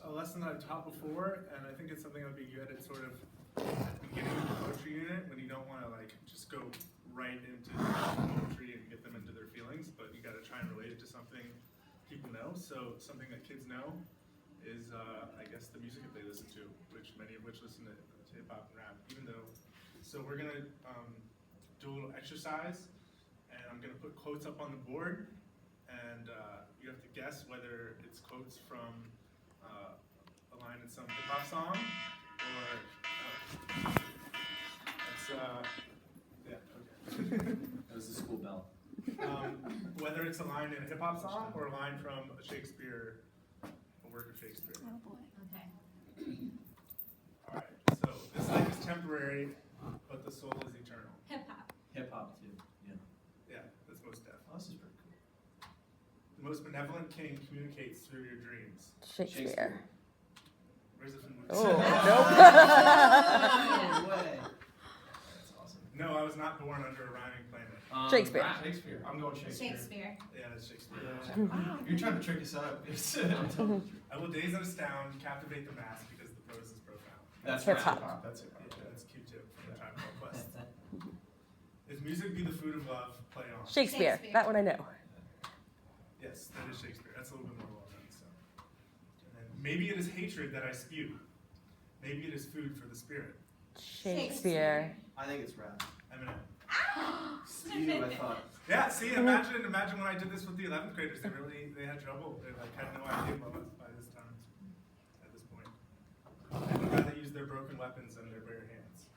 a lesson that I've taught before, and I think it's something that would be good at sort of at the beginning of the poetry unit when you don't want to like just go right into poetry and get them into their feelings, but you got to try and relate it to something people know. So something that kids know is, I guess, the music that they listen to, which many of which listen to hip hop and rap. Even though, so we're gonna do a little exercise, and I'm gonna put quotes up on the board, and you have to guess whether it's quotes from a line in some hip hop song, or that's yeah, okay. That was the school bell. Whether it's a line in a hip hop song or a line from a Shakespeare, a work of Shakespeare. Oh boy. Okay. All right. So this life is temporary, but the soul is eternal. Hip hop. Hip hop too. Yeah. Yeah, that's most deaf. Oh, this is pretty cool. The most benevolent king communicates through your dreams. Shakespeare. Where's it from? Oh, No way. That's awesome. No, I was not born under a rhyming planet. Shakespeare. Shakespeare. I'm going Shakespeare. Shakespeare. Yeah, that's Shakespeare. Wow. You're trying to trick us out. I will daze and astound, captivate the mass because the prose is profound. That's Hip right. hop. That's it. Yeah, that's cute too. From the Tribe Called Quest. If music be the food of love, play on. Shakespeare. Shakespeare. That one I know. Yes, that is Shakespeare. That's a little bit more well done. So, and then, maybe it is hatred that I spew. Maybe it is food for the spirit. Shakespeare. I think it's rap. Eminem. Spew, I thought. Yeah, see, imagine when I did this with the 11th graders. They had trouble. They like had no idea what was by this time. At this point, they would rather use their broken weapons than their bare hands.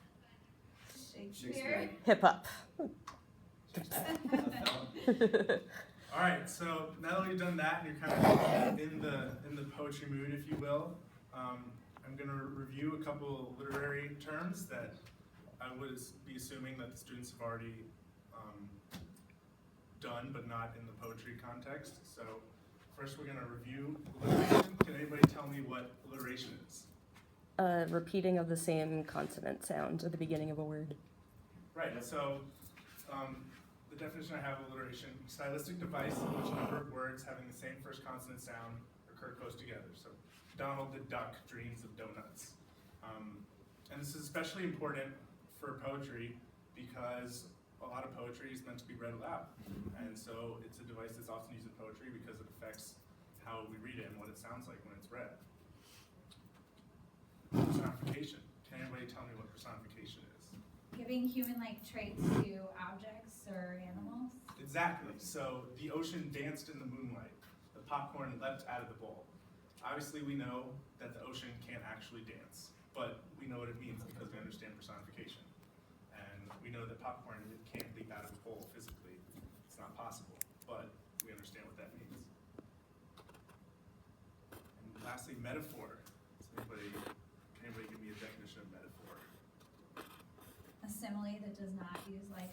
Shakespeare. Hip hop. All right, so now that we've done that and you're kind of in the poetry mood, if you will, I'm going to review a couple literary terms that I would be assuming that the students have already done, but not in the poetry context. So first we're going to review alliteration. Can anybody tell me what alliteration is? Repeating of the same consonant sound at the beginning of a word. Right, so the definition I have of alliteration, stylistic device in which a number of words having the same first consonant sound occur close together. So Donald the duck dreams of donuts. And this is especially important for poetry because a lot of poetry is meant to be read aloud. And so it's a device that's often used in poetry because it affects how we read it and what it sounds like when it's read. Personification. Can anybody tell me what personification is? Giving human-like traits to objects or animals. Exactly. So the ocean danced in the moonlight. The popcorn leapt out of the bowl. Obviously, we know that the ocean can't actually dance, but we know what it means because we understand personification. And we know that popcorn can't leap out of a bowl physically. It's not possible, but we understand what that means. And lastly, metaphor. Can anybody give me a definition of metaphor? A simile that does not use like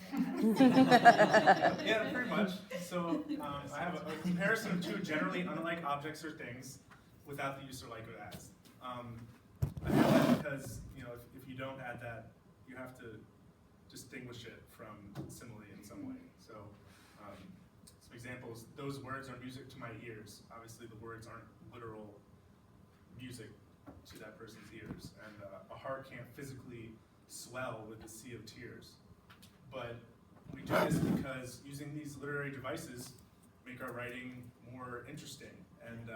Yeah, pretty much. So I have a comparison of two generally unlike objects or things without the use or like or as. I have that because if you don't add that, you have to distinguish it from simile in some way. So some examples: those words are music to my ears. Obviously, the words aren't literal music to that person's ears, and a heart can't physically swell with the sea of tears. But we do this because using these literary devices make our writing more interesting, and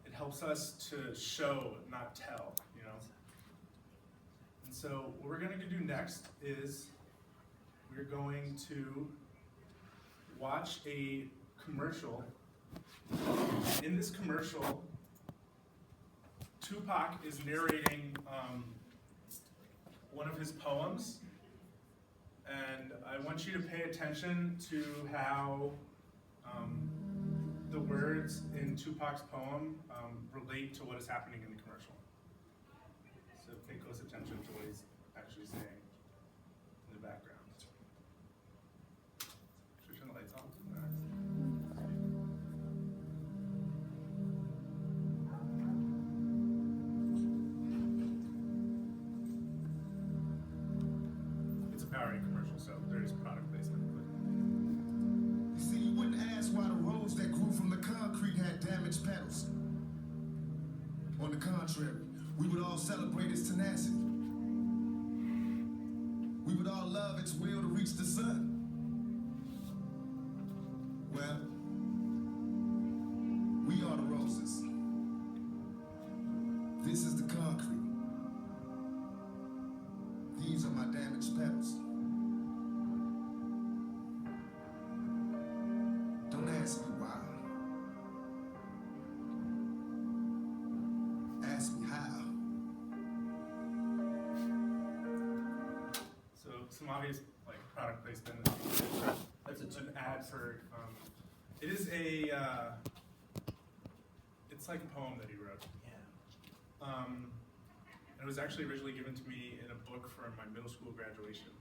it helps us to show, not tell, And so what we're going to do next is we're going to watch a commercial. In this commercial, Tupac is narrating one of his poems, and I want you to pay attention to how the words in Tupac's poem relate to what is happening in the commercial. So pay close attention to what he's actually saying in the background. Should we turn the lights on? It's a Powerade commercial, so there is product placement. You see, you wouldn't ask why the roads that grew from the concrete had damaged pedals. On the contrary, we would all celebrate its tenacity. We would all love its will to reach the sun. Well, we are the roses. This is the concrete. These are my damaged petals. Don't ask me why. Ask me how. So some obvious like product placement. That's It's an ad for. It is a. It's like a poem that he wrote. Yeah. And it was actually originally given to me in a book for my middle school graduation.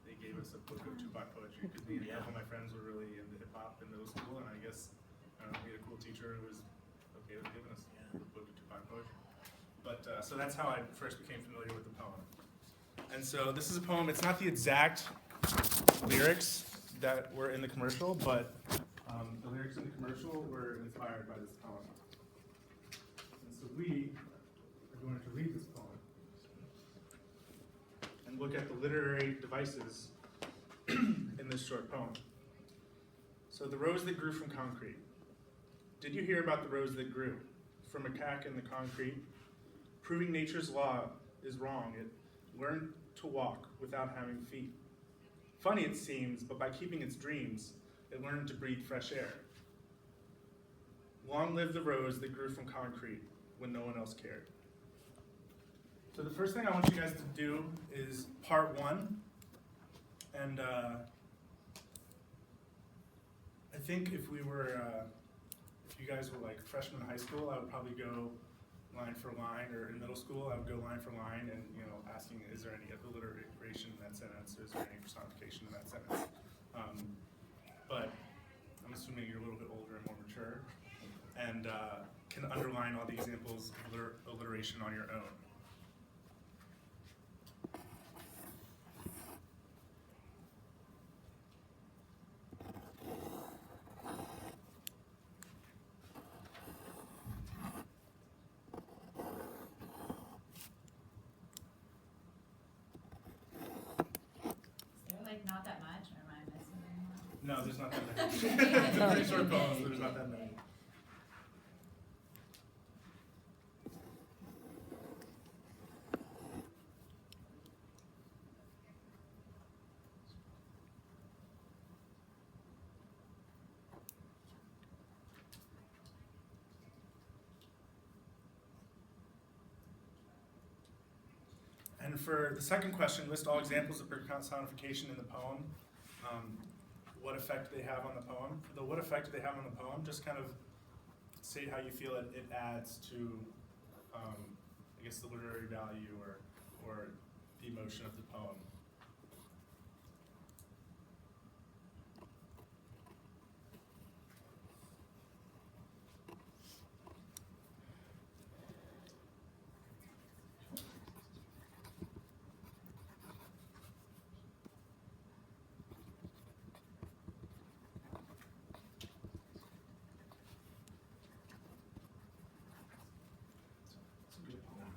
They gave us a book of Tupac poetry because me and a couple of my friends were really into hip hop in middle school, and I guess we had a cool teacher who was okay with giving us a book of Tupac poetry. But so that's how I first became familiar with the poem. And so this is a poem. It's not the exact lyrics that were in the commercial, but the lyrics in the commercial were inspired by this poem. And so we are going to read this poem and look at the literary devices in this short poem. So the rose that grew from concrete. Did you hear about the rose that grew from a crack in the concrete? Proving nature's law is wrong. It learned to walk without having feet. Funny it seems, but by keeping its dreams, it learned to breathe fresh air. Long live the rose that grew from concrete when no one else cared. So the first thing I want you guys to do is part one. And I think if you guys were like freshmen in high school, I would probably go line for line, or in middle school, I would go line for line and, asking, is there any alliteration in that sentence, or is there any personification in that sentence? But I'm assuming you're a little bit older and more mature, and can underline all the examples of alliteration on your own. Like not that much, or am I missing anyone? No, there's not that many. It's a pretty short poem, so there's not that many. And for the second question, list all examples of personification in the poem. What effect do they have on the poem? For the what effect do they have on the poem, just kind of say how you feel it adds to, I guess, the literary value or the emotion of the poem. It's a good poem.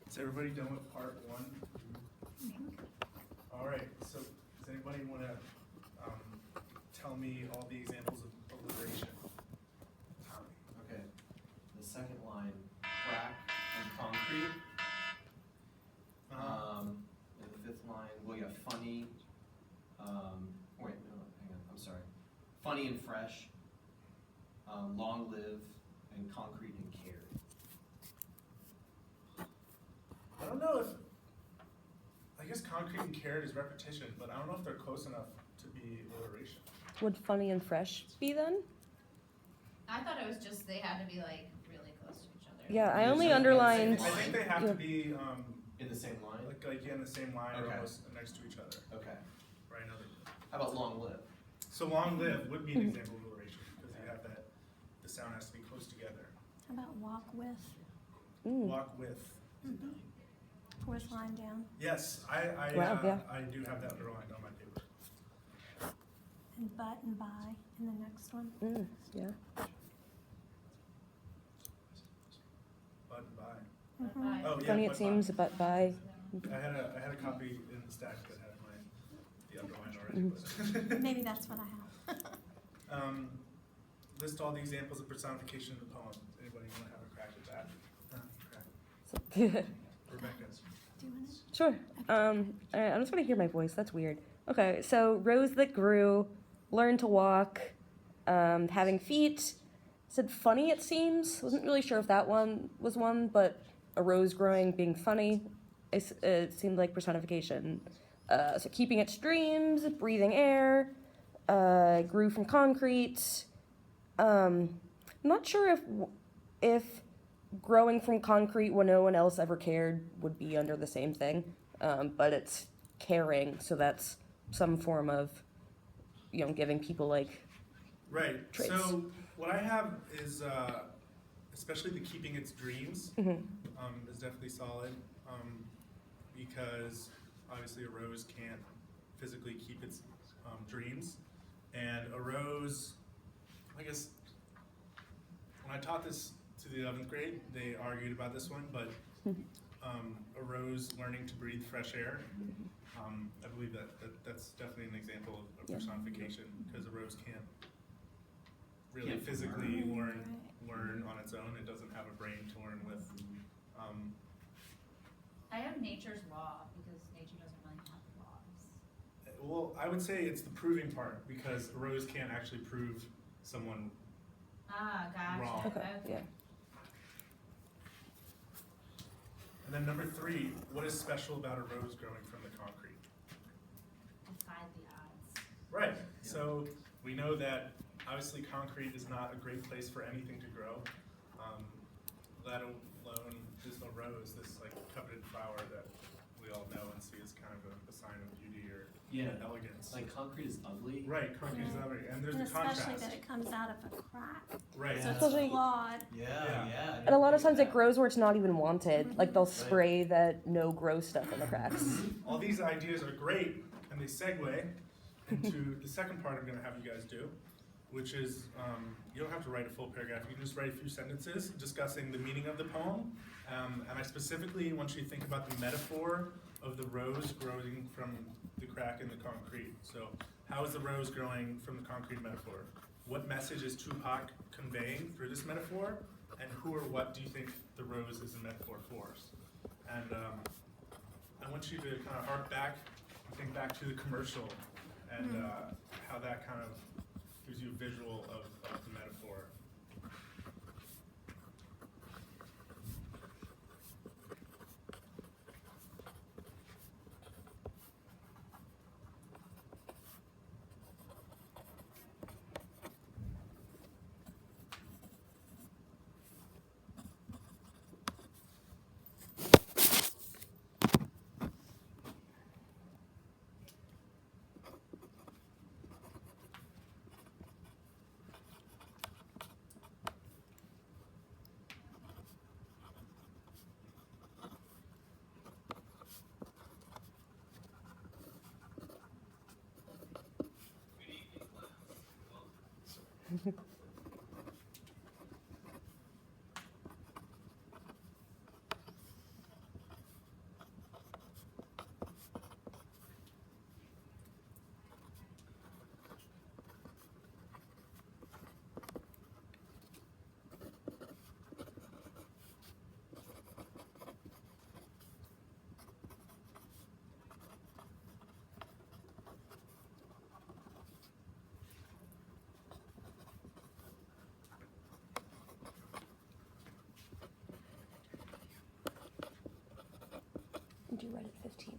Is everybody done with part one? All right, so does anybody want to tell me all the examples of alliteration? Tommy. Okay. The second line, crack and concrete. And the fifth line, well, you have funny. Wait, no, hang on. I'm sorry. Funny and fresh. Long live, and concrete and cared. I don't know if, I guess concrete and carrot is repetition, but I don't know if they're close enough to be be alliteration. Would funny and fresh be then? I thought it was just they had to be like really close to each other. Yeah, I Yeah, only so in the underlined. same I think they have Yeah. to be In the same line? like in the same line or Okay. almost next to each other. Okay. Right. How about long live? So long live would be an example of alliteration because you have that the sound has to be close together. How about walk with, Ooh. Walk with. fourth line down, Yes, I Wow, yeah. I do have that underlined on my paper. and but and by in the next one? Yeah. But by. Mhm. Oh yeah. Funny but it seems, but by. I had a copy in the stack that had the underline already. But Maybe that's what I have. list all the examples of personification in the poem. Anybody want to have a crack at that? Rebecca. Do you want it? Sure. Alright, I'm just gonna hear my voice. That's weird. Okay, so rose that grew, learned to walk, having feet. Said funny it seems. Wasn't really sure if that one was one, but a rose growing being funny. It seemed like personification. So keeping its dreams, breathing air, grew from concrete. Not sure if growing from concrete when no one else ever cared would be under the same thing, but it's caring, so that's some form of, giving people like. Right. Traits. So what I have is especially the keeping its dreams is definitely solid because obviously a rose can't physically keep its dreams, and a rose, I guess, when I taught this to the 11th grade, they argued about this one, but a rose learning to breathe fresh air. I believe that's definitely an example of personification because a rose can't really Can't physically learn. learn on its own. It doesn't have a brain to learn with. I have nature's law because nature doesn't really have laws. Well, I would say it's the proving part because a rose can't actually prove someone. Ah, gotcha. Wrong. Okay. Yeah. And then number 3, what is special about a rose growing from the concrete? Defied the odds. Right. So we know that obviously concrete is not a great place for anything to grow, let alone just a rose, this like coveted flower that we all know and see as kind of a sign of beauty or elegance. Like concrete is ugly. Right, concrete is ugly, and there's And the contrast. especially that it comes out of a crack, Right. so Especially- it's flawed. Yeah. And a lot of times it grows where it's not even wanted. Like they'll spray that no grow stuff in the cracks. All these ideas are great, and they segue into the second part I'm going to have you guys do, which is you don't have to write a full paragraph. You can just write a few sentences discussing the meaning of the poem. And I specifically want you to think about the metaphor of the rose growing from the crack in the concrete. So how is the rose growing from the concrete metaphor? What message is Tupac conveying through this metaphor? And who or what do you think the rose is a metaphor for? And I want you to kind of hark back, think back to the commercial and how that kind of gives you a visual of the metaphor. Did you write at 15?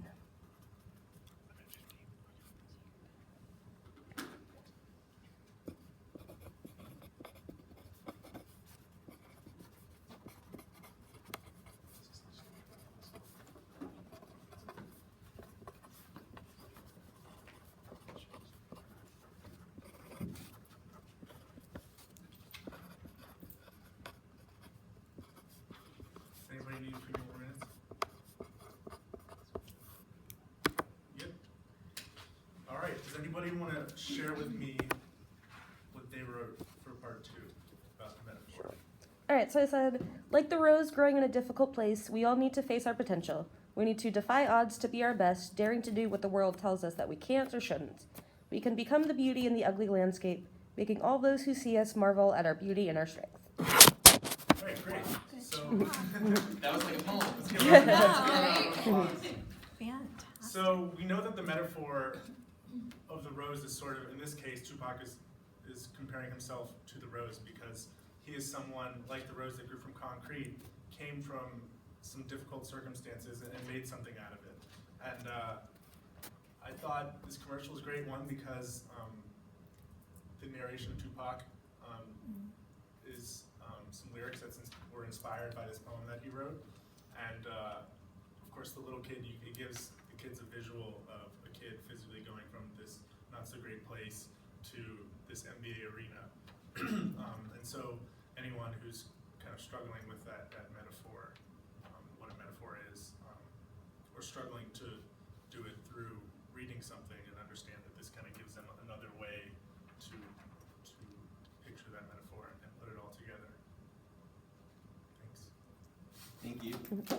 Does anybody want to share with me what they wrote for part 2 about the metaphor? All right, so I said, like the rose growing in a difficult place, we all need to face our potential. We need to defy odds to be our best, daring to do what the world tells us that we can't or shouldn't. We can become the beauty in the ugly landscape, making all those who see us marvel at our beauty and our strength. All right, great. So, That was like a poem. let's get right into it. Fantastic. So we know that the metaphor of the rose is sort of, in this case, Tupac is comparing himself to the rose because he is someone like the rose that grew from concrete, came from some difficult circumstances and made something out of it. And I thought this commercial was great, one, because the narration of Tupac is some lyrics that were inspired by this poem that he wrote. And of course the little kid, it gives the kids a visual of a kid physically going from this not so great place to this NBA arena. And so anyone who's kind of struggling with that metaphor, what a metaphor is, or struggling to do it through reading something and understand that this kind of gives them another way to picture that metaphor and put it all together. Thanks. Thank you.